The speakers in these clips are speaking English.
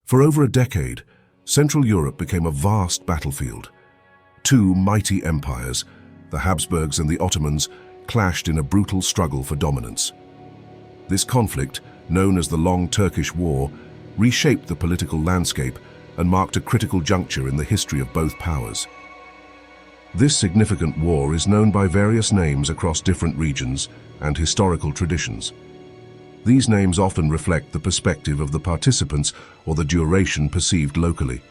For over a decade, Central Europe became a vast battlefield. Two mighty empires, the Habsburgs and the Ottomans, clashed in a brutal struggle for dominance. This conflict, known as the Long Turkish War, reshaped the political landscape and marked a critical juncture in the history of both powers. This significant war is known by various names across different regions and historical traditions. These names often reflect the perspective of the participants or the duration perceived locally.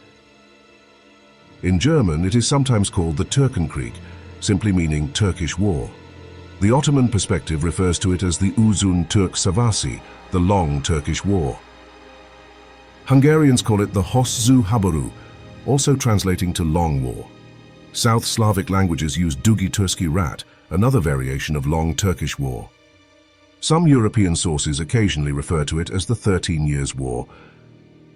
In German, it is sometimes called the Türkenkrieg, simply meaning Turkish War. The Ottoman perspective refers to it as the Uzun Türk Savaşı, the Long Turkish War. Hungarians call it the Hosszú háború, also translating to Long War. South Slavic languages use Długi Turski Rat, another variation of Long Turkish War. Some European sources occasionally refer to it as the 13 Years' War.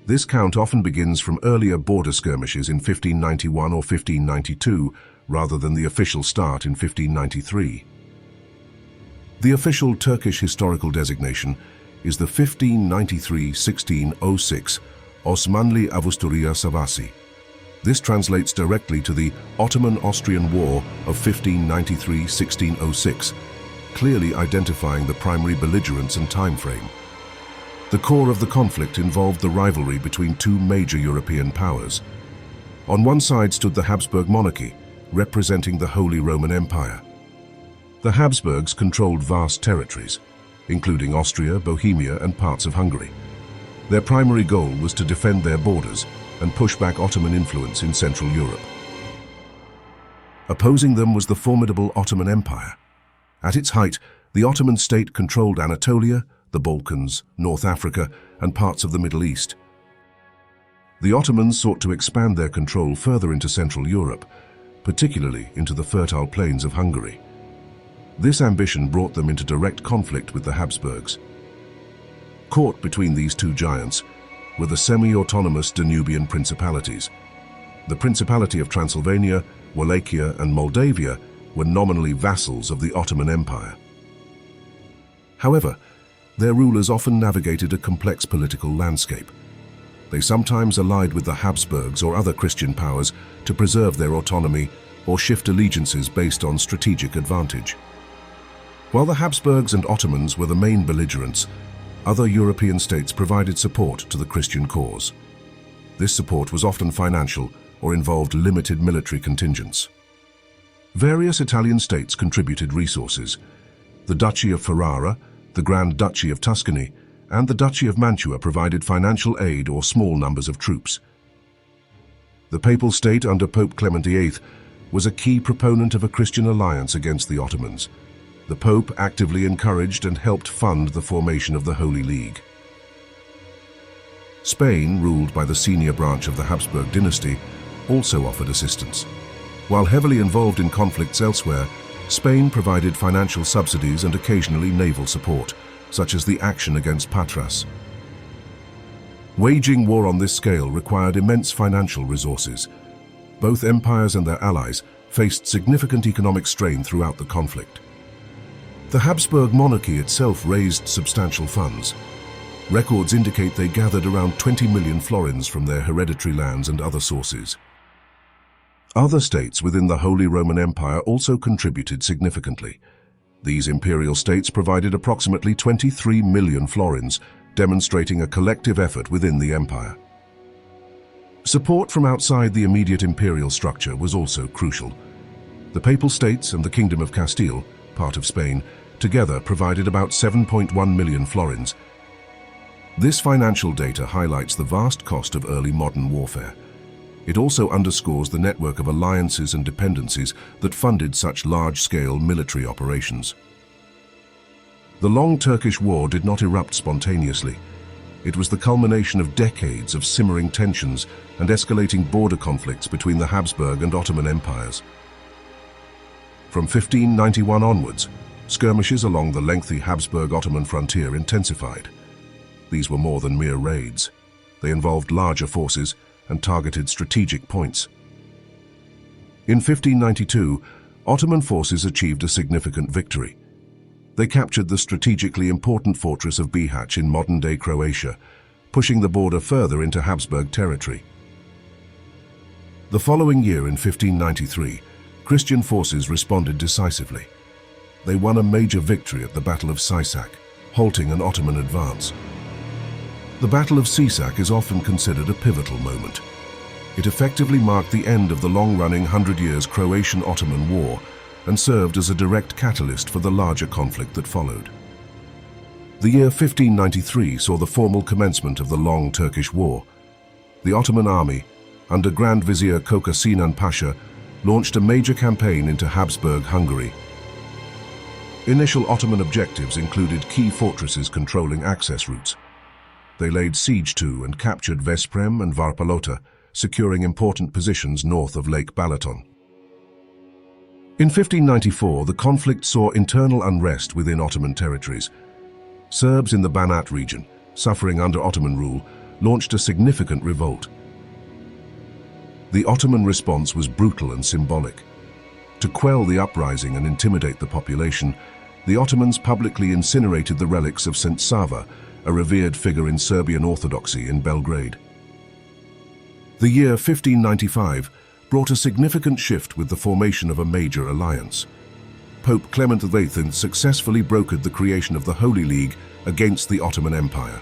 This count often begins from earlier border skirmishes in 1591 or 1592, rather than the official start in 1593. The official Turkish historical designation is the 1593-1606 Osmanlı Avusturya Savaşı. This translates directly to the Ottoman-Austrian War of 1593-1606, clearly identifying the primary belligerents and time frame. The core of the conflict involved the rivalry between two major European powers. On one side stood the Habsburg monarchy, representing the Holy Roman Empire. The Habsburgs controlled vast territories, including Austria, Bohemia, and parts of Hungary. Their primary goal was to defend their borders and push back Ottoman influence in Central Europe. Opposing them was the formidable Ottoman Empire. At its height, the Ottoman state controlled Anatolia, the Balkans, North Africa, and parts of the Middle East. The Ottomans sought to expand their control further into Central Europe, particularly into the fertile plains of Hungary. This ambition brought them into direct conflict with the Habsburgs. Caught between these two giants were the semi-autonomous Danubian principalities. The Principality of Transylvania, Wallachia, and Moldavia were nominally vassals of the Ottoman Empire. However, their rulers often navigated a complex political landscape. They sometimes allied with the Habsburgs or other Christian powers to preserve their autonomy or shift allegiances based on strategic advantage. While the Habsburgs and Ottomans were the main belligerents, other European states provided support to the Christian cause. This support was often financial or involved limited military contingents. Various Italian states contributed resources. The Duchy of Ferrara, the Grand Duchy of Tuscany, and the Duchy of Mantua provided financial aid or small numbers of troops. The Papal State under Pope Clement VIII was a key proponent of a Christian alliance against the Ottomans. The Pope actively encouraged and helped fund the formation of the Holy League. Spain, ruled by the senior branch of the Habsburg dynasty, also offered assistance. While heavily involved in conflicts elsewhere, Spain provided financial subsidies and occasionally naval support, such as the action against Patras. Waging war on this scale required immense financial resources. Both empires and their allies faced significant economic strain throughout the conflict. The Habsburg monarchy itself raised substantial funds. Records indicate they gathered around 20 million florins from their hereditary lands and other sources. Other states within the Holy Roman Empire also contributed significantly. These imperial states provided approximately 23 million florins, demonstrating a collective effort within the empire. Support from outside the immediate imperial structure was also crucial. The Papal States and the Kingdom of Castile, part of Spain, together provided about 7.1 million florins. This financial data highlights the vast cost of early modern warfare. It also underscores the network of alliances and dependencies that funded such large-scale military operations. The Long Turkish War did not erupt spontaneously. It was the culmination of decades of simmering tensions and escalating border conflicts between the Habsburg and Ottoman empires. From 1591 onwards, skirmishes along the lengthy Habsburg-Ottoman frontier intensified. These were more than mere raids. They involved larger forces and targeted strategic points. In 1592, Ottoman forces achieved a significant victory. They captured the strategically important fortress of Bihać in modern-day Croatia, pushing the border further into Habsburg territory. The following year, in 1593, Christian forces responded decisively. They won a major victory at the Battle of Sisak, halting an Ottoman advance. The Battle of Sisak is often considered a pivotal moment. It effectively marked the end of the long-running 100 Years Croatian-Ottoman War and served as a direct catalyst for the larger conflict that followed. The year 1593 saw the formal commencement of the Long Turkish War. The Ottoman army, under Grand Vizier Koka Sinan Pasha, launched a major campaign into Habsburg Hungary. Initial Ottoman objectives included key fortresses controlling access routes. They laid siege to and captured Vesprem and Varpalota, securing important positions north of Lake Balaton. In 1594, the conflict saw internal unrest within Ottoman territories. Serbs in the Banat region, suffering under Ottoman rule, launched a significant revolt. The Ottoman response was brutal and symbolic. To quell the uprising and intimidate the population, the Ottomans publicly incinerated the relics of St. Sava, a revered figure in Serbian Orthodoxy in Belgrade. The year 1595 brought a significant shift with the formation of a major alliance. Pope Clement VIII successfully brokered the creation of the Holy League against the Ottoman Empire.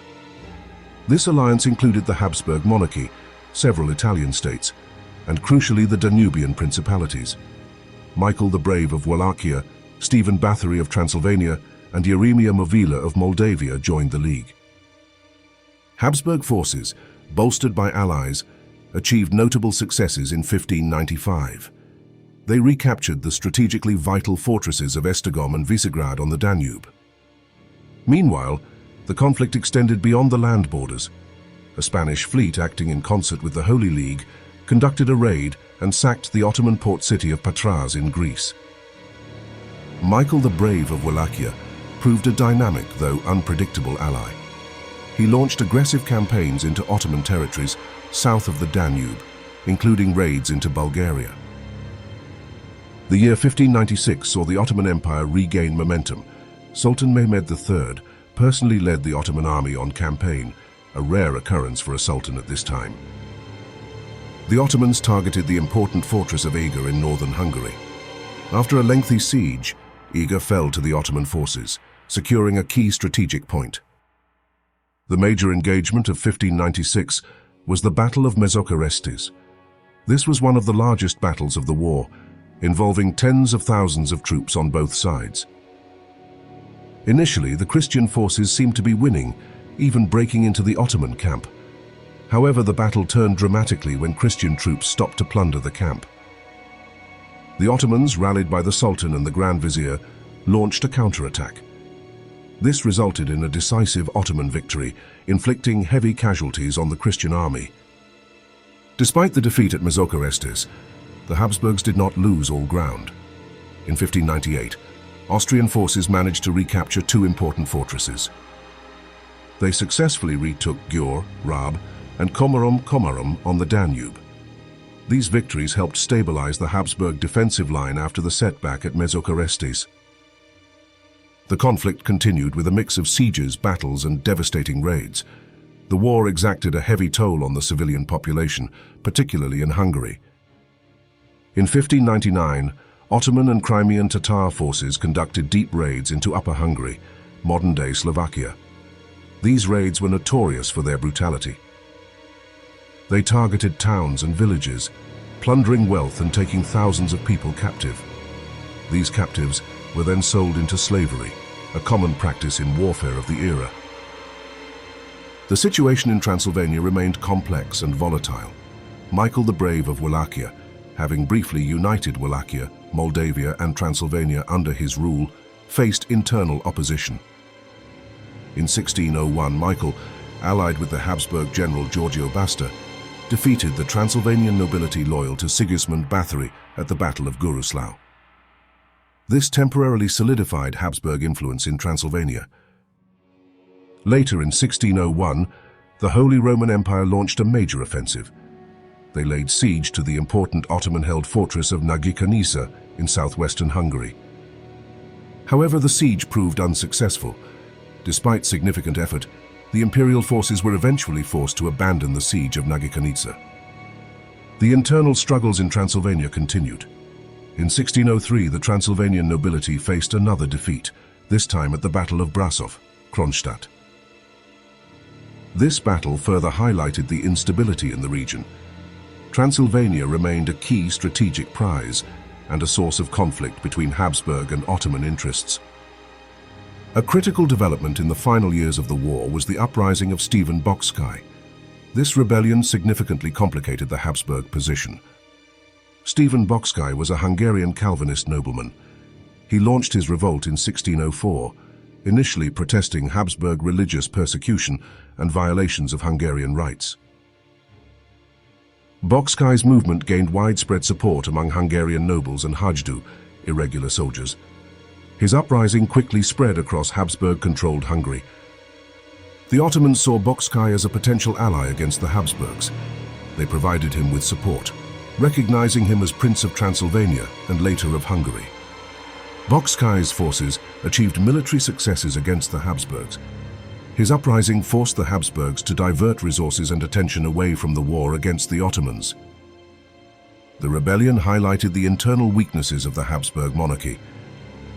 This alliance included the Habsburg monarchy, several Italian states, and crucially the Danubian principalities. Michael the Brave of Wallachia, Stephen Bathory of Transylvania, and Jeremia Movila of Moldavia joined the League. Habsburg forces, bolstered by allies, achieved notable successes in 1595. They recaptured the strategically vital fortresses of Esztergom and Visegrad on the Danube. Meanwhile, the conflict extended beyond the land borders. A Spanish fleet acting in concert with the Holy League conducted a raid and sacked the Ottoman port city of Patras in Greece. Michael the Brave of Wallachia proved a dynamic though unpredictable ally. He launched aggressive campaigns into Ottoman territories south of the Danube, including raids into Bulgaria. The year 1596 saw the Ottoman Empire regain momentum. Sultan Mehmed III personally led the Ottoman army on campaign, a rare occurrence for a sultan at this time. The Ottomans targeted the important fortress of Eger in northern Hungary. After a lengthy siege, Eger fell to the Ottoman forces, securing a key strategic point. The major engagement of 1596 was the Battle of Mezokarestes. This was one of the largest battles of the war, involving tens of thousands of troops on both sides. Initially, the Christian forces seemed to be winning, even breaking into the Ottoman camp. However, the battle turned dramatically when Christian troops stopped to plunder the camp. The Ottomans, rallied by the Sultan and the Grand Vizier, launched a counterattack. This resulted in a decisive Ottoman victory, inflicting heavy casualties on the Christian army. Despite the defeat at Mezokarestes, the Habsburgs did not lose all ground. In 1598, Austrian forces managed to recapture two important fortresses. They successfully retook Győr, Rab, and Komárom on the Danube. These victories helped stabilize the Habsburg defensive line after the setback at Mezokarestes. The conflict continued with a mix of sieges, battles, and devastating raids. The war exacted a heavy toll on the civilian population, particularly in Hungary. In 1599, Ottoman and Crimean Tatar forces conducted deep raids into Upper Hungary, modern-day Slovakia. These raids were notorious for their brutality. They targeted towns and villages, plundering wealth and taking thousands of people captive. These captives were then sold into slavery, a common practice in warfare of the era. The situation in Transylvania remained complex and volatile. Michael the Brave of Wallachia, having briefly united Wallachia, Moldavia, and Transylvania under his rule, faced internal opposition. In 1601, Michael, allied with the Habsburg general Giorgio Basta, defeated the Transylvanian nobility loyal to Sigismund Bathory at the Battle of Guruslau. This temporarily solidified Habsburg influence in Transylvania. Later in 1601, the Holy Roman Empire launched a major offensive. They laid siege to the important Ottoman-held fortress of Nagy-Kanisa in southwestern Hungary. However, the siege proved unsuccessful. Despite significant effort, the imperial forces were eventually forced to abandon the siege of Nagikanica. The internal struggles in Transylvania continued. In 1603, the Transylvanian nobility faced another defeat, this time at the Battle of Brasov, Kronstadt. This battle further highlighted the instability in the region. Transylvania remained a key strategic prize and a source of conflict between Habsburg and Ottoman interests. A critical development in the final years of the war was the uprising of Stephen Bocskai. This rebellion significantly complicated the Habsburg position. Stephen Bocskai was a Hungarian Calvinist nobleman. He launched his revolt in 1604, initially protesting Habsburg religious persecution and violations of Hungarian rights. Boczkai's movement gained widespread support among Hungarian nobles and hajdu, irregular soldiers. His uprising quickly spread across Habsburg-controlled Hungary. The Ottomans saw Bocskai as a potential ally against the Habsburgs. They provided him with support, recognizing him as Prince of Transylvania and later of Hungary. Boczkai's forces achieved military successes against the Habsburgs. His uprising forced the Habsburgs to divert resources and attention away from the war against the Ottomans. The rebellion highlighted the internal weaknesses of the Habsburg monarchy.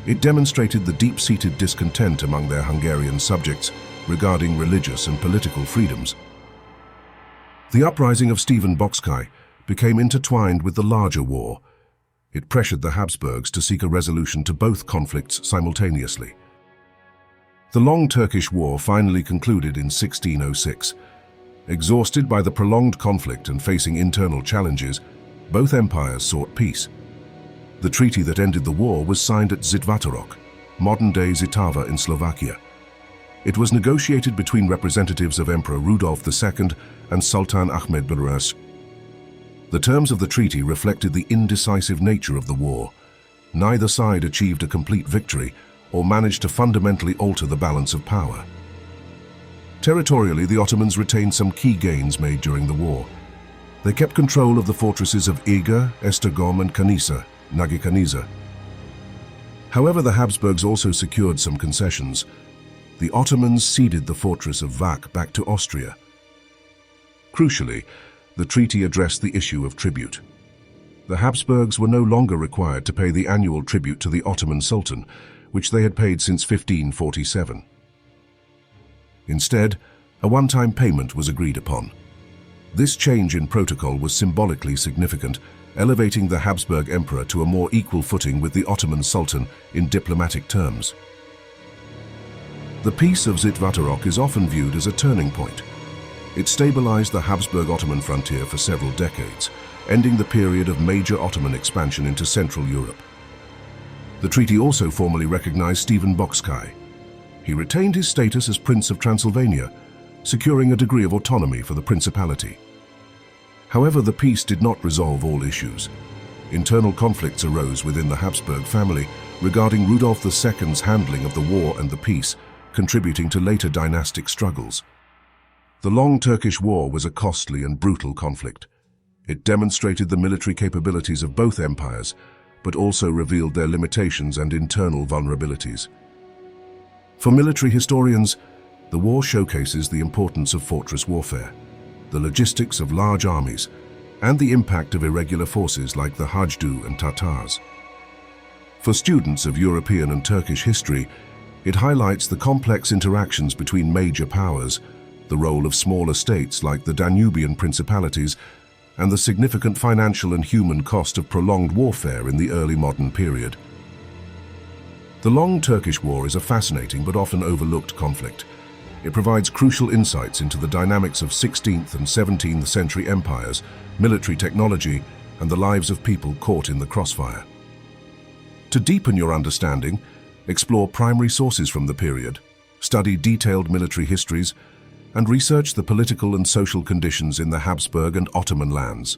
It demonstrated the deep-seated discontent among their Hungarian subjects regarding religious and political freedoms. The uprising of Stephen Bocskai became intertwined with the larger war. It pressured the Habsburgs to seek a resolution to both conflicts simultaneously. The Long Turkish War finally concluded in 1606. Exhausted by the prolonged conflict and facing internal challenges, both empires sought peace. The treaty that ended the war was signed at Zitvatorok, modern-day Zitava in Slovakia. It was negotiated between representatives of Emperor Rudolf II and Sultan Ahmed Badaras. The terms of the treaty reflected the indecisive nature of the war. Neither side achieved a complete victory or managed to fundamentally alter the balance of power. Territorially, the Ottomans retained some key gains made during the war. They kept control of the fortresses of Eger, Esztergom and Kanisa, Nagikanica. However, the Habsburgs also secured some concessions. The Ottomans ceded the fortress of Vac back to Austria. Crucially, the treaty addressed the issue of tribute. The Habsburgs were no longer required to pay the annual tribute to the Ottoman Sultan, which they had paid since 1547. Instead, a one-time payment was agreed upon. This change in protocol was symbolically significant, elevating the Habsburg Emperor to a more equal footing with the Ottoman Sultan in diplomatic terms. The Peace of Zitvatorok is often viewed as a turning point. It stabilized the Habsburg-Ottoman frontier for several decades, ending the period of major Ottoman expansion into Central Europe. The treaty also formally recognized Stephen Bocskai. He retained his status as Prince of Transylvania, securing a degree of autonomy for the principality. However, the peace did not resolve all issues. Internal conflicts arose within the Habsburg family regarding Rudolf II's handling of the war and the peace, contributing to later dynastic struggles. The Long Turkish War was a costly and brutal conflict. It demonstrated the military capabilities of both empires, but also revealed their limitations and internal vulnerabilities. For military historians, the war showcases the importance of fortress warfare, the logistics of large armies, and the impact of irregular forces like the Hajdu and Tatars. For students of European and Turkish history, it highlights the complex interactions between major powers, the role of smaller states like the Danubian principalities, and the significant financial and human cost of prolonged warfare in the early modern period. The Long Turkish War is a fascinating but often overlooked conflict. It provides crucial insights into the dynamics of 16th and 17th century empires, military technology, and the lives of people caught in the crossfire. To deepen your understanding, explore primary sources from the period, study detailed military histories, and research the political and social conditions in the Habsburg and Ottoman lands.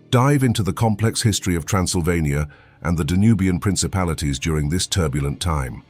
Dive into the complex history of Transylvania and the Danubian principalities during this turbulent time.